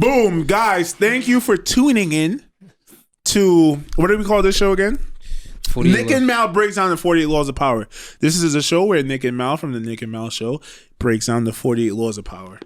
Boom, guys, thank you for tuning in to, what do we call this show again? Nick and Mal breaks down the 48 laws of power. This is a show where Nick and Mal from the Nick and Mal show breaks down the 48 laws of power.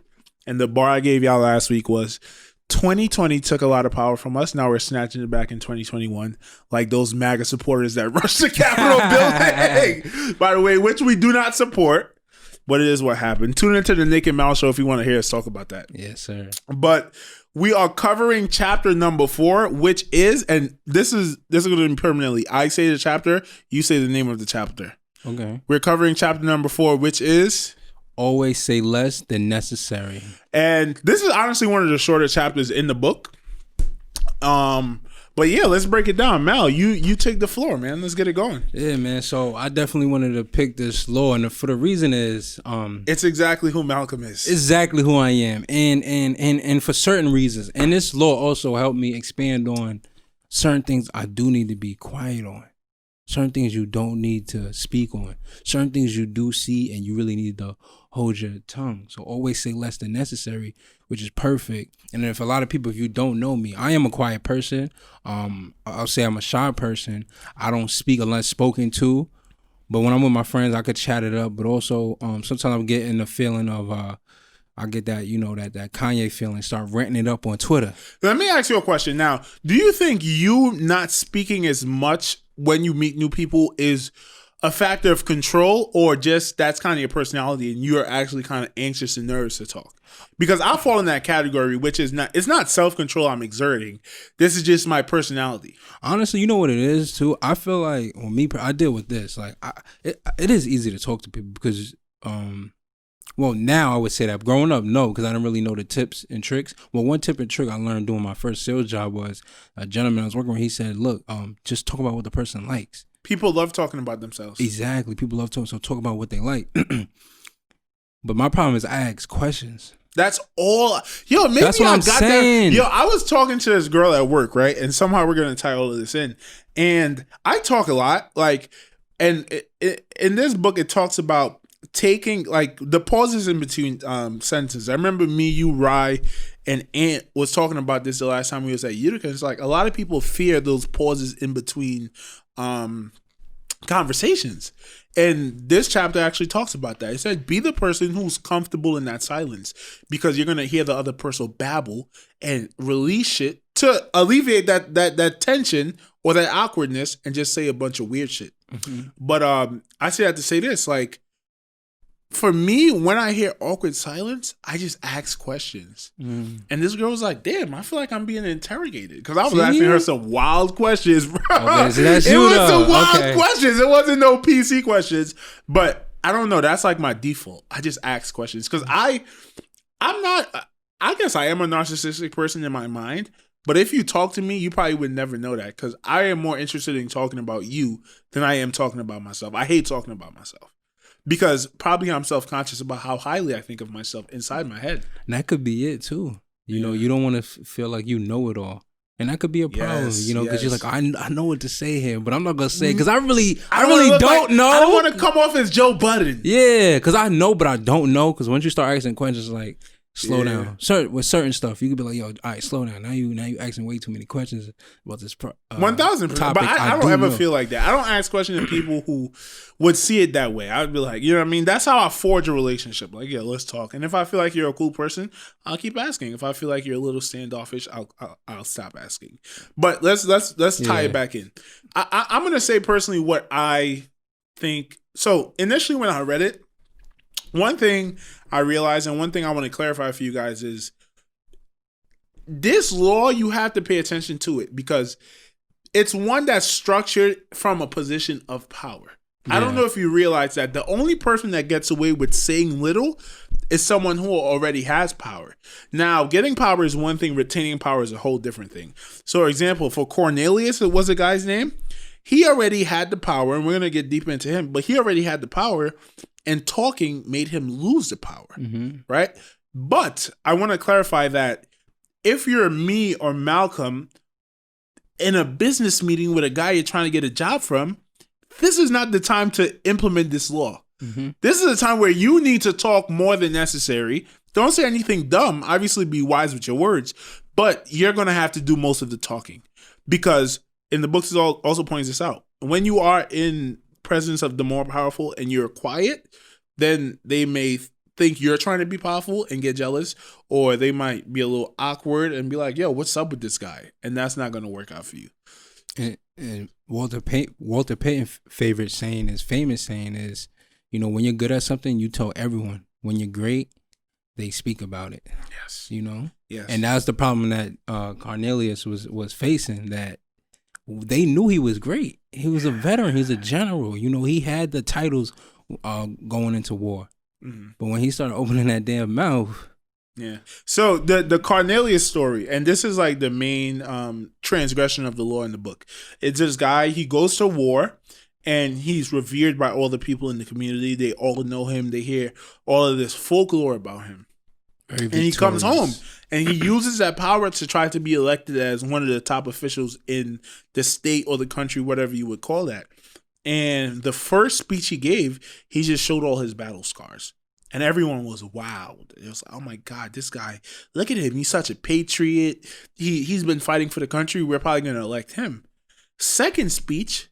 And the bar I gave y'all last week was 2020 took a lot of power from us. Now we're snatching it back in 2021, like those MAGA supporters that rushed the Capitol building. By the way, which we do not support, but it is what happened. Tune into the Nick and Mal show if you want to hear us talk about that. Yes, sir. But we are covering chapter number 4, which is, and this is going to be permanently. I say the chapter, you say the name of the chapter. Okay. We're covering chapter number 4, which is always say less than necessary. And this is honestly one of the shorter chapters in the book. But yeah, let's break it down. Mal, you take the floor, man. Let's get it going. Yeah, man. So I definitely wanted to pick this law, and for the reason is it's exactly who Malcolm is. Exactly who I am. And for certain reasons. And this law also helped me expand on certain things I do need to be quiet on. Certain things you don't need to speak on. Certain things you do see and you really need to hold your tongue. So always say less than necessary, which is perfect. And if a lot of people, if you don't know me, I am a quiet person. I'll say I'm a shy person. I don't speak unless spoken to. But when I'm with my friends, I could chat it up. But also, sometimes I'm getting the feeling of, I get that, that Kanye feeling, start ranting it up on Twitter. Let me ask you a question now. Do you think you not speaking as much when you meet new people is a factor of control, or just that's kind of your personality and you're actually kind of anxious and nervous to talk? Because I fall in that category, which is it's not self-control I'm exerting. This is just my personality. Honestly, you know what it is too? I feel like, I deal with this. Like, it is easy to talk to people because, well, now I would say that. Growing up, no, because I didn't really know the tips and tricks. Well, one tip and trick I learned doing my first sales job was a gentleman I was working with. He said, look, just talk about what the person likes. People love talking about themselves. Exactly. People love talking, so talk about what they like. But my problem is I ask questions. That's all. Yo, maybe that's what I'm saying. That. Yo, I was talking to this girl at work, right? And somehow we're going to tie all of this in. And I talk a lot. Like, and in this book, it talks about taking, like, the pauses in between sentences. I remember me, you, Rye, and Ant was talking about this the last time we was at Utica. It's like a lot of people fear those pauses in between conversations. And this chapter actually talks about that. It said, be the person who's comfortable in that silence, because you're going to hear the other person babble and release shit to alleviate that tension or that awkwardness and just say a bunch of weird shit. Mm-hmm. But I say that to say this, like, for me, when I hear awkward silence, I just ask questions. Mm. And this girl was like, damn, I feel like I'm being interrogated. Because I was asking her some wild questions, bro. Okay, so that's it was some wild questions. It wasn't no PC questions. But I don't know. That's like my default. I just ask questions. Because I guess I am a narcissistic person in my mind. But if you talk to me, you probably would never know that. Because I am more interested in talking about you than I am talking about myself. I hate talking about myself. Because probably I'm self-conscious about how highly I think of myself inside my head. And that could be it too. You know, you don't want to feel like you know it all. And that could be a problem, because you're like, I know what to say here, but I'm not going to say it because I really don't know. I don't want to come off as Joe Budden. Yeah, because I know, but I don't know. Because once you start asking questions, like, slow down. With certain stuff, you could be like, yo, all right, slow down. Now you asking way too many questions about this 1,000%. But I don't ever feel like that. I don't ask questions of people who would see it that way. I'd be like, you know what I mean? That's how I forge a relationship. Like, yeah, let's talk. And if I feel like you're a cool person, I'll keep asking. If I feel like you're a little standoffish, I'll stop asking. But let's tie it back in. I'm gonna say personally what I think. So initially when I read it, one thing I realized, and one thing I want to clarify for you guys, is this law, you have to pay attention to it because it's one that's structured from a position of power. Yeah. I don't know if you realize that the only person that gets away with saying little is someone who already has power. Now, getting power is one thing, retaining power is a whole different thing. So, for example, for Cornelius, it was a guy's name. He already had the power, and we're going to get deep into him, but he already had the power. And talking made him lose the power, right? But I want to clarify that if you're me or Malcolm in a business meeting with a guy you're trying to get a job from, this is not the time to implement this law. Mm-hmm. This is a time where you need to talk more than necessary Don't say anything dumb. Obviously, be wise with your words, but you're going to have to do most of the talking because in the books, it also points this out. When you are in presence of the more powerful and you're quiet, then they may think you're trying to be powerful and get jealous, or they might be a little awkward and be like, yo, what's up with this guy? And that's not going to work out for you. And Walter Payton's famous saying is, when you're good at something, you tell everyone. When you're great, they speak about it. Yes. Yes. And that's the problem that Cornelius was facing, that they knew he was great. He was a veteran. He's a general. He had the titles going into war. Mm-hmm. But when he started opening that damn mouth. Yeah. So the Cornelius story, and this is like the main transgression of the law in the book. It's this guy, he goes to war, and he's revered by all the people in the community. They all know him. They hear all of this folklore about him. And he comes home, and he uses that power to try to be elected as one of the top officials in the state or the country, whatever you would call that. And the first speech he gave, he just showed all his battle scars. And everyone was wowed. It was like, oh my God, this guy, look at him. He's such a patriot. He's been fighting for the country. We're probably going to elect him. Second speech,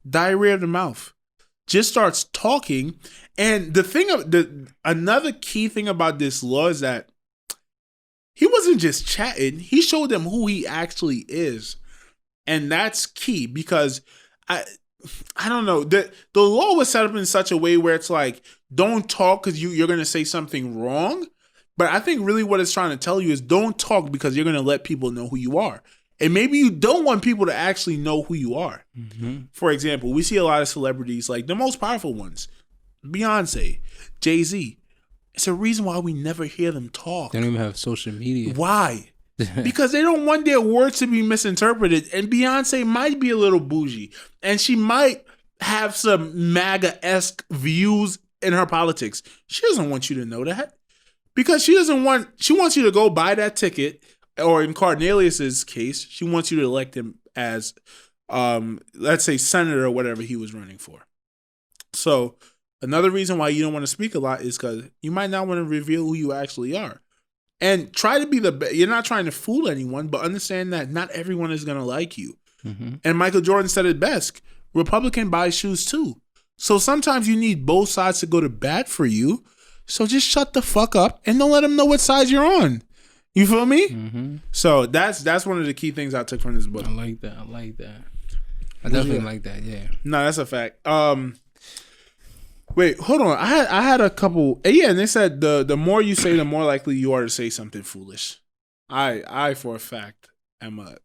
diarrhea of the mouth. Just starts talking. And another key thing about this law is that he wasn't just chatting. He showed them who he actually is. And that's key because I don't know. The law was set up in such a way where it's like, don't talk because you're going to say something wrong. But I think really what it's trying to tell you is don't talk because you're going to let people know who you are. And maybe you don't want people to actually know who you are. Mm-hmm. For example, we see a lot of celebrities, like the most powerful ones, Beyonce, Jay-Z. It's a reason why we never hear them talk. They don't even have social media. Why? Because they don't want their words to be misinterpreted. And Beyonce might be a little bougie. And she might have some MAGA-esque views in her politics. She doesn't want you to know that. Because she wants you to go buy that ticket. Or in Cornelius's case, she wants you to elect him as, let's say, senator or whatever he was running for. So another reason why you don't want to speak a lot is because you might not want to reveal who you actually are. And try to be the best. You're not trying to fool anyone, but understand that not everyone is going to like you. Mm-hmm. And Michael Jordan said it best. Republican buys shoes too. So sometimes you need both sides to go to bat for you. So just shut the fuck up and don't let them know what side you're on. You feel me? Mm-hmm. So that's one of the key things I took from this book. I like that. I definitely like that. Yeah. No, that's a fact. Wait, hold on. I had a couple. Yeah, and they said the more you say, the more likely you are to say something foolish. I for a fact am a.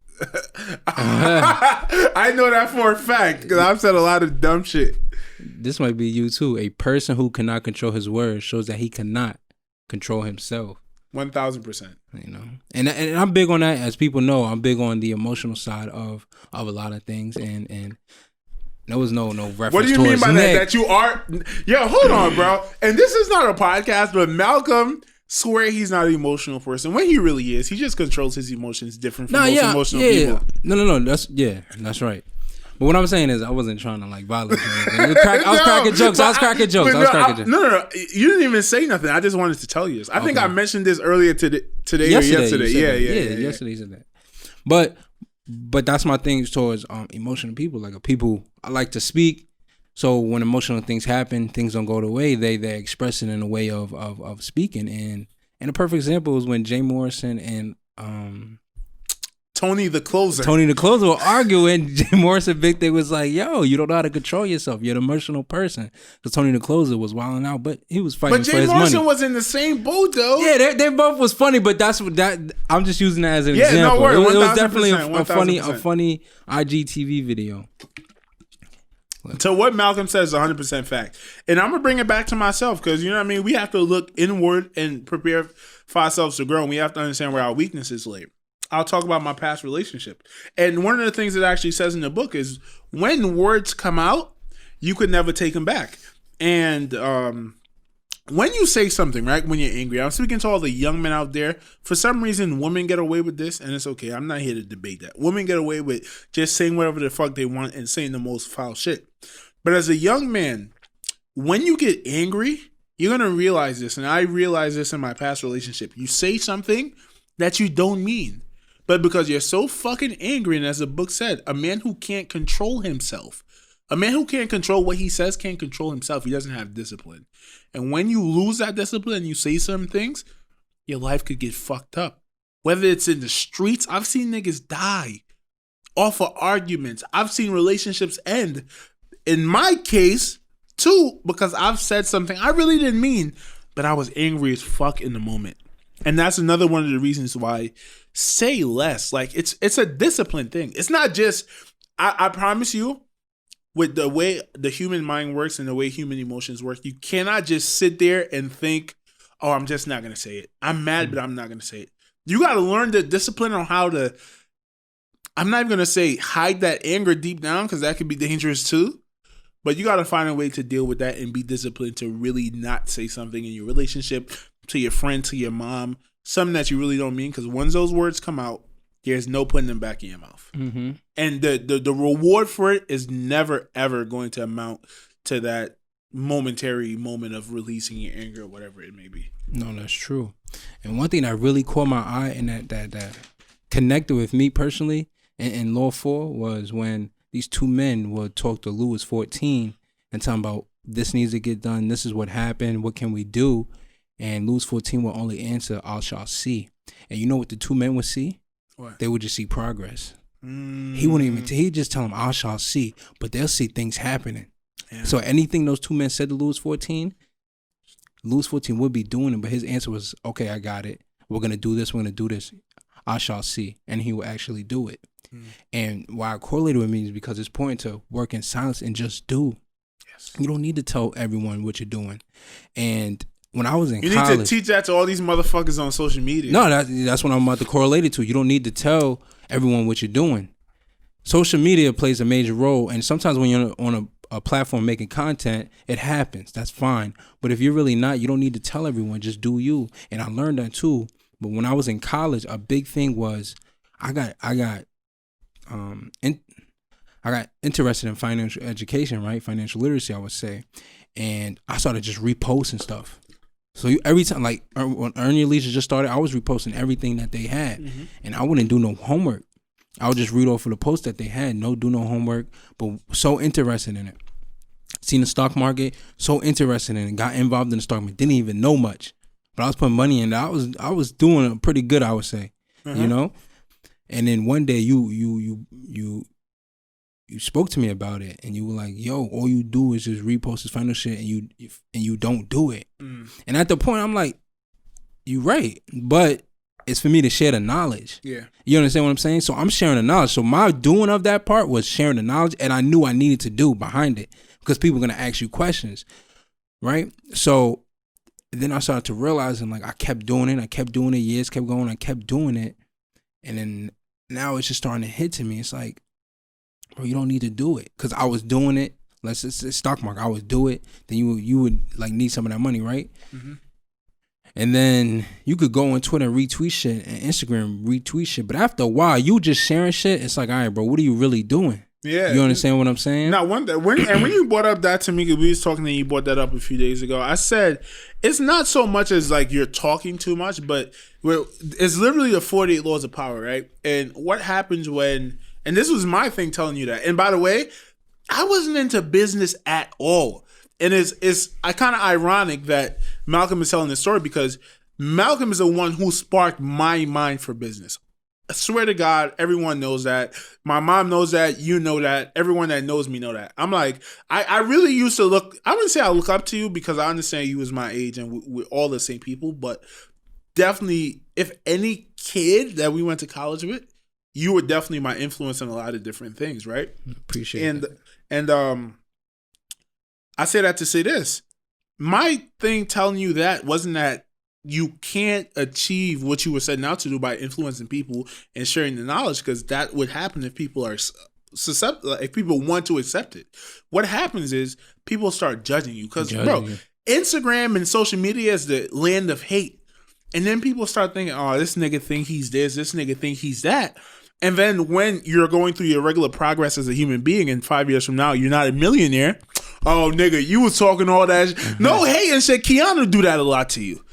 I know that for a fact because I've said a lot of dumb shit. This might be you too. A person who cannot control his words shows that he cannot control himself. 1,000%. And I'm big on that. As people know, I'm big on the emotional side of a lot of things. And there was no reference. What do you mean by that? That you are? Yo, hold on, bro. And this is not a podcast, but Malcolm swear he's not an emotional person when he really is. He just controls his emotions different from most emotional people. No. That's right. But what I'm saying is, I wasn't trying to violence or anything. I was cracking jokes. No. You didn't even say nothing. I just wanted to tell you this. I think I mentioned this earlier today or yesterday. Yeah. Yesterday said that. But that's my thing towards emotional people. Like people, I like to speak. So when emotional things happen, things don't go the way they express it in a way of speaking. And a perfect example is when Jay Morrison and Tony the Closer were arguing. Jay Morrison big thing was like, yo, you don't know how to control yourself. You're an emotional person. Because Tony the Closer was wilding out, but he was fighting for his money. But Jay Morrison was in the same boat though. Yeah, they both was funny, but I'm just using that as an example. No, it was definitely a funny IGTV video. So what Malcolm says is 100% fact. And I'm going to bring it back to myself because, you know what I mean? We have to look inward and prepare for ourselves to grow. And we have to understand where our weaknesses lay. I'll talk about my past relationship. And one of the things it actually says in the book is when words come out, you could never take them back. And when you say something, right, when you're angry, I'm speaking to all the young men out there. For some reason, women get away with this, and it's okay. I'm not here to debate that. Women get away with just saying whatever the fuck they want and saying the most foul shit. But as a young man, when you get angry, you're going to realize this. And I realized this in my past relationship. You say something that you don't mean. But because you're so fucking angry, and as the book said, a man who can't control himself, a man who can't control what he says can't control himself. He doesn't have discipline. And when you lose that discipline and you say some things, your life could get fucked up. Whether it's in the streets, I've seen niggas die off of arguments. I've seen relationships end. In my case, too, because I've said something I really didn't mean, but I was angry as fuck in the moment. And that's another one of the reasons why say less. Like, it's a discipline thing. It's not just, I promise you, with the way the human mind works and the way human emotions work, you cannot just sit there and think, oh, I'm just not going to say it. I'm mad, but I'm not going to say it. You got to learn the discipline on how to, I'm not even going to say hide that anger deep down, because that could be dangerous too. But you got to find a way to deal with that and be disciplined to really not say something in your relationship, to your friend, to your mom, something that you really don't mean. Because once those words come out, there's no putting them back in your mouth. Mm-hmm. And the reward for it is never, ever going to amount to that momentary moment of releasing your anger or whatever it may be. No, that's true. And one thing that really caught my eye and that connected with me personally in Law 4 was when these two men would talk to Louis 14 and tell him about, this needs to get done, this is what happened, what can we do? And Louis 14 will only answer, I shall see. And you know what the two men would see? What? They would just see progress. He wouldn't even, he'd just tell them, I shall see. But they'll see things happening. Yeah. So anything those two men said to Louis 14 would be doing it. But his answer was, okay, I got it. We're going to do this. We're going to do this. I shall see. And he will actually do it. And why I correlated with me is because it's important to work in silence and just do. Yes. You don't need to tell everyone what you're doing. And when I was in college, you need to teach that to all these motherfuckers on social media. No, that's what I'm about to correlate it to. You don't need to tell everyone what you're doing. Social media plays a major role, and sometimes when you're on a platform making content, it happens. That's fine. But if you're really not, you don't need to tell everyone. Just do you. And I learned that too. But when I was in college, a big thing was I got interested in financial education, right? Financial literacy, I would say. And I started just reposting stuff. So every time, like when Earn Your Leisure just started, I was reposting everything that they had. Mm-hmm. And I wouldn't do no homework. I would just read off of the posts that they had. Do no homework, but so interested in it. Seen the stock market, so interested in it. Got involved in the stock market. Didn't even know much. But I was putting money in it. I was doing pretty good, I would say. Mm-hmm. You know? And then one day you spoke to me about it, and you were like, yo, all you do is just repost this final shit, and you don't do it. And at the point, I'm like, you right, but it's for me to share the knowledge. Yeah. You understand what I'm saying? So I'm sharing the knowledge. So my doing of that part was sharing the knowledge, and I knew I needed to do behind it, because people are going to ask you questions, right? So then I started to realize, and like, I kept doing it, years kept going, I kept doing it, and then now it's just starting to hit to me. It's like, bro, you don't need to do it, because I was doing it. Let's say stock market, I would do it. Then you would like need some of that money, right? Mm-hmm. And then you could go on Twitter and retweet shit, and Instagram retweet shit. But after a while, you just sharing shit. It's like, all right, bro, what are you really doing? Yeah, you understand what I'm saying? Now, when you brought up that to me, because we was talking and you brought that up a few days ago, I said it's not so much as like you're talking too much, but it's literally the 48 laws of power, right? And what happens when, and this was my thing telling you that. And by the way, I wasn't into business at all. And it's kind of ironic that Malcolm is telling this story, because Malcolm is the one who sparked my mind for business. I swear to God, everyone knows that. My mom knows that. You know that. Everyone that knows me know that. I'm like, I really used to look, I wouldn't say I look up to you, because I understand you was my age and we're all the same people, but definitely, if any kid that we went to college with, you were definitely my influence in a lot of different things, right? Appreciate it. And I say that to say this. My thing telling you that wasn't that you can't achieve what you were setting out to do by influencing people and sharing the knowledge, because that would happen if people are susceptible, if people want to accept it. What happens is people start judging you, because bro, Instagram and social media is the land of hate, and then people start thinking, oh, this nigga think he's this nigga think he's that. And then when you're going through your regular progress as a human being, and 5 years from now you're not a millionaire, oh nigga, you was talking all that shit. No hate and shit. Keanu do that a lot to you.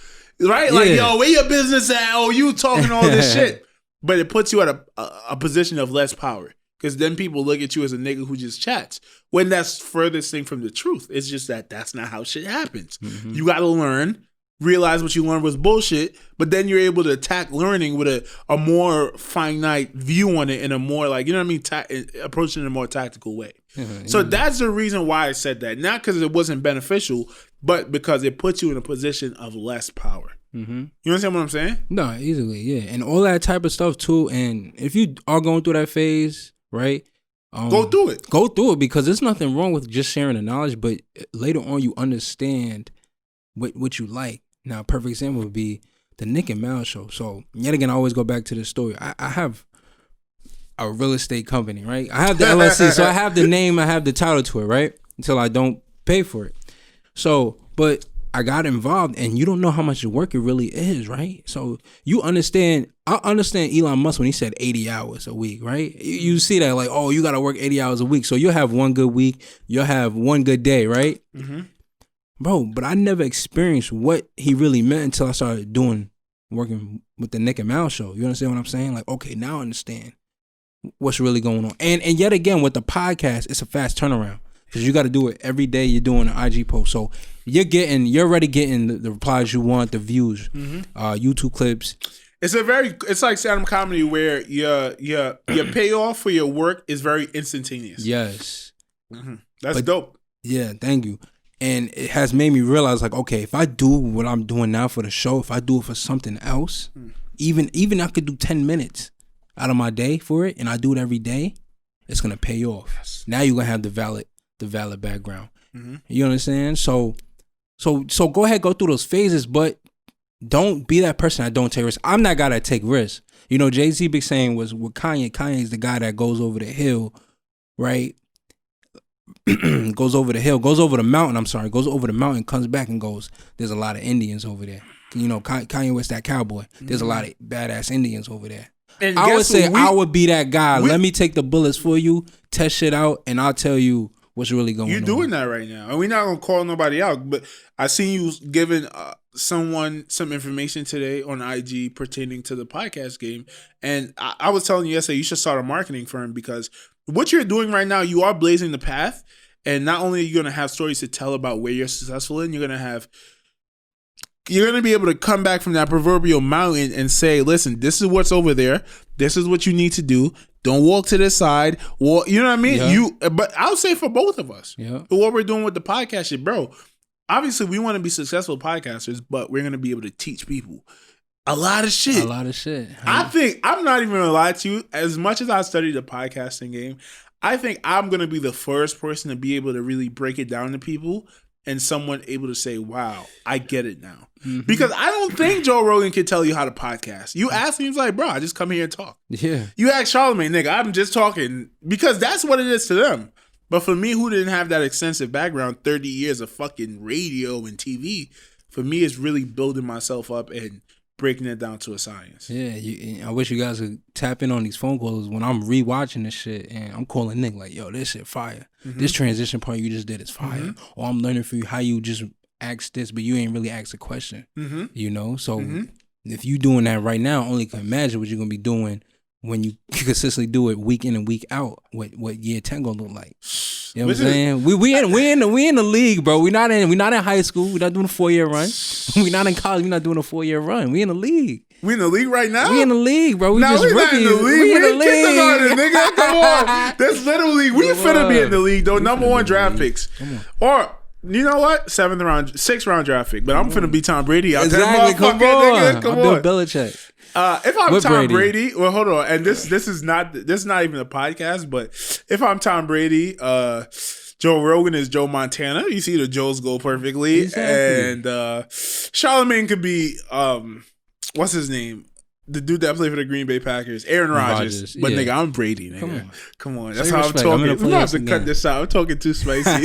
Right? Like, yo, where your business at? Oh, you talking all this shit. But it puts you at a position of less power. Because then people look at you as a nigga who just chats. When that's furthest thing from the truth. It's just that that's not how shit happens. Mm-hmm. You got to learn, realize what you learned was bullshit, but then you're able to attack learning with a more finite view on it and a more like, you know what I mean, approaching in a more tactical way. Mm-hmm. So that's the reason why I said that. Not because it wasn't beneficial, but because it puts you in a position of less power. Mm-hmm. You understand what I'm saying? No, easily, yeah. And all that type of stuff too. And if you are going through that phase, right? Go through it. Go through it, because there's nothing wrong with just sharing the knowledge, but later on you understand what you like. Now, a perfect example would be the Nick and Mal show. So, yet again, I always go back to this story. I have a real estate company, right? I have the LLC, so I have the name, I have the title to it, right? Until I don't pay for it. So, but I got involved, and you don't know how much work it really is, right? So you understand. I understand Elon Musk when he said 80 hours a week, right? You see that like, oh, you got to work 80 hours a week. So you'll have one good week, you'll have one good day, right? Mm-hmm. Bro, but I never experienced what he really meant until I started working with the Nick and Mal show. You understand what I'm saying? Like, okay, now I understand what's really going on. And yet again, with the podcast, it's a fast turnaround. Because you got to do it every day. You're doing an IG post, so you're already getting the replies you want, the views, YouTube clips. It's like stand-up comedy where your payoff for your work is very instantaneous. Yes, that's dope. Yeah, thank you. And it has made me realize, like, okay, if I do what I'm doing now for the show, if I do it for something else, even I could do 10 minutes out of my day for it, and I do it every day, it's gonna pay off. Yes. Now you're gonna have the valid background. Mm-hmm. You understand? So go ahead, go through those phases, but don't be that person that don't take risks. I'm that guy that take risks. You know, Jay-Z big saying was with Kanye. Kanye's the guy that goes over the hill, right? goes over the mountain, comes back and goes, there's a lot of Indians over there. You know, Kanye West, that cowboy. There's a lot of badass Indians over there. And I would say I would be that guy. Let me take the bullets for you, test shit out, and I'll tell you what's really going on. You're doing that right now. And we're not going to call nobody out, but I seen you giving someone some information today on IG pertaining to the podcast game. And I was telling you yesterday, you should start a marketing firm, because what you're doing right now, you are blazing the path. And not only are you going to have stories to tell about where you're successful in, you're going to be able to come back from that proverbial mountain and say, listen, this is what's over there. This is what you need to do. Don't walk to this side. Well, you know what I mean? Yeah. But I'll say for both of us, what we're doing with the podcast shit, bro, obviously we want to be successful podcasters, but we're going to be able to teach people a lot of shit. I think, I'm not even going to lie to you, as much as I studied the podcasting game, I think I'm going to be the first person to be able to really break it down to people, and someone able to say, wow, I get it now. Mm-hmm. Because I don't think Joe Rogan can tell you how to podcast. You ask him, he's like, bro, I just come here and talk. Yeah. You ask Charlamagne, nigga, I'm just talking, because that's what it is to them. But for me, who didn't have that extensive background, 30 years of fucking radio and TV, for me, it's really building myself up and breaking it down to a science. Yeah, I wish you guys could tap in on these phone calls when I'm rewatching this shit and I'm calling Nick like, yo, this shit fire. Mm-hmm. This transition part you just did is fire. Mm-hmm. Or I'm learning from you how you just asked this, but you ain't really asked a question. Mm-hmm. You know? So if you doing that right now, I only can imagine what you're going to be doing when you consistently do it week in and week out, what year 10 gonna look like. You know what I'm saying? We in the league, bro. We not in high school. We're not doing a 4-year run. We not in college. We're not doing a 4-year run. We in the league. We in the league right now? We in the league, bro. We just rookies. Not in the league. We in the league. Nigga. Come on. That's literally, we finna be in the league, though. Number 1 draft picks. Or, you know what? 6th round draft pick. But I'm finna be Tom Brady out there. Exactly. Come on. Nigga. Come on. Bill Belichick. If I'm Tom Brady, well, hold on, and this is not even a podcast, but if I'm Tom Brady, Joe Rogan is Joe Montana. You see the Joes go perfectly, and Charlamagne could be what's his name, the dude that played for the Green Bay Packers, Aaron Rodgers. But nigga, I'm Brady. Nigga, come on. That's how I'm talking. We're gonna have to cut this out. I'm talking too spicy.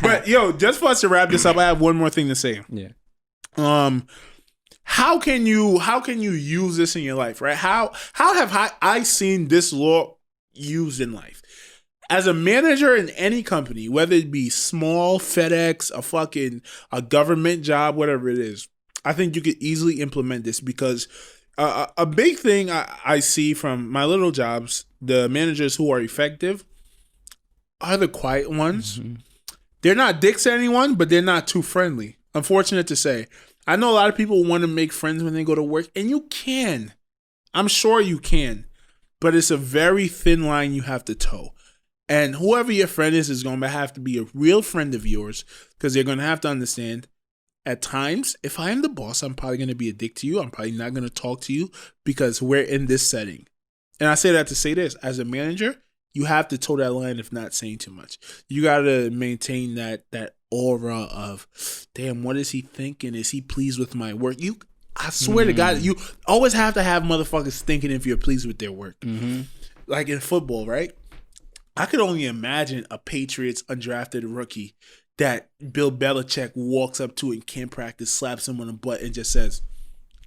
But yo, just for us to wrap this up, I have one more thing to say. Yeah. How can you use this in your life, right? How have I seen this law used in life? As a manager in any company, whether it be small, FedEx, a government job, whatever it is, I think you could easily implement this because a big thing I see from my little jobs, the managers who are effective are the quiet ones. Mm-hmm. They're not dicks to anyone, but they're not too friendly. Unfortunate to say. I know a lot of people want to make friends when they go to work, and you can. I'm sure you can. But it's a very thin line you have to toe. And whoever your friend is going to have to be a real friend of yours because they're going to have to understand at times, if I am the boss, I'm probably going to be a dick to you. I'm probably not going to talk to you because we're in this setting. And I say that to say this. As a manager, you have to toe that line if not saying too much. You got to maintain that aura of, damn, what is he thinking? Is he pleased with my work? I swear to God, you always have to have motherfuckers thinking if you're pleased with their work. Mm-hmm. Like in football, right? I could only imagine a Patriots undrafted rookie that Bill Belichick walks up to in camp practice, slaps him on the butt, and just says,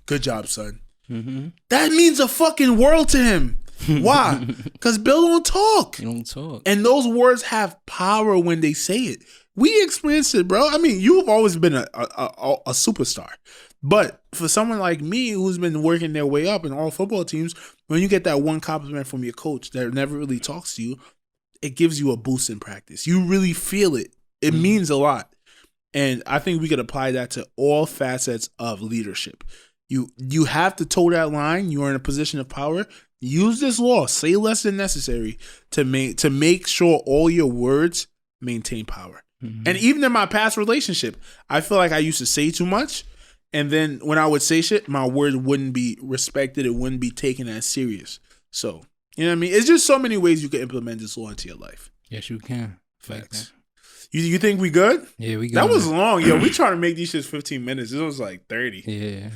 "Good job, son." Mm-hmm. That means a fucking world to him. Why? Because Bill don't talk. He don't talk. And those words have power when they say it. We experienced it, bro. I mean, you've always been a superstar. But for someone like me who's been working their way up in all football teams, when you get that one compliment from your coach that never really talks to you, it gives you a boost in practice. You really feel it. It means a lot. And I think we could apply that to all facets of leadership. You have to toe that line. You are in a position of power. Use this law. Say less than necessary to make sure all your words maintain power. Mm-hmm. And even in my past relationship, I feel like I used to say too much. And then when I would say shit, my word wouldn't be respected. It wouldn't be taken as serious. So, you know what I mean? It's just so many ways you can implement this law into your life. Yes, you can. Facts. You think we good? Yeah, we good. That was long. Yo, we trying to make these shits 15 minutes. This was like 30. Yeah.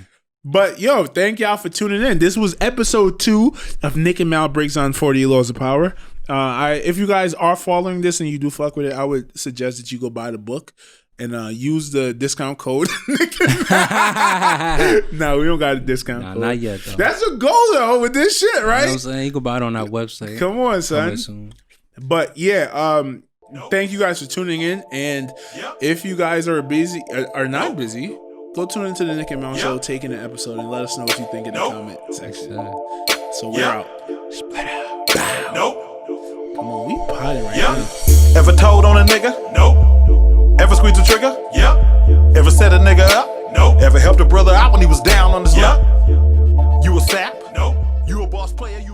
But, yo, thank y'all for tuning in. This was episode 2 of Nick and Mal Breaks on 40 Laws of Power. If you guys are following this and you do fuck with it, I would suggest that you go buy the book and use the discount code. No, we don't got a discount code. Not yet, though. That's a goal, though, with this shit, right? You know what I'm saying? You can buy it on our website. Come on, son. But, yeah, thank you guys for tuning in. And if you guys are not busy, go tune into the Nick and Mal Show, take in the episode, and let us know what you think in the comment section. So we're out. Split out. Come on, we potty right now. Ever told on a nigga? No. Ever squeezed the trigger? Yeah. Ever set a nigga up? No. Ever helped a brother out when he was down on his luck? You a sap? No. You a boss player? You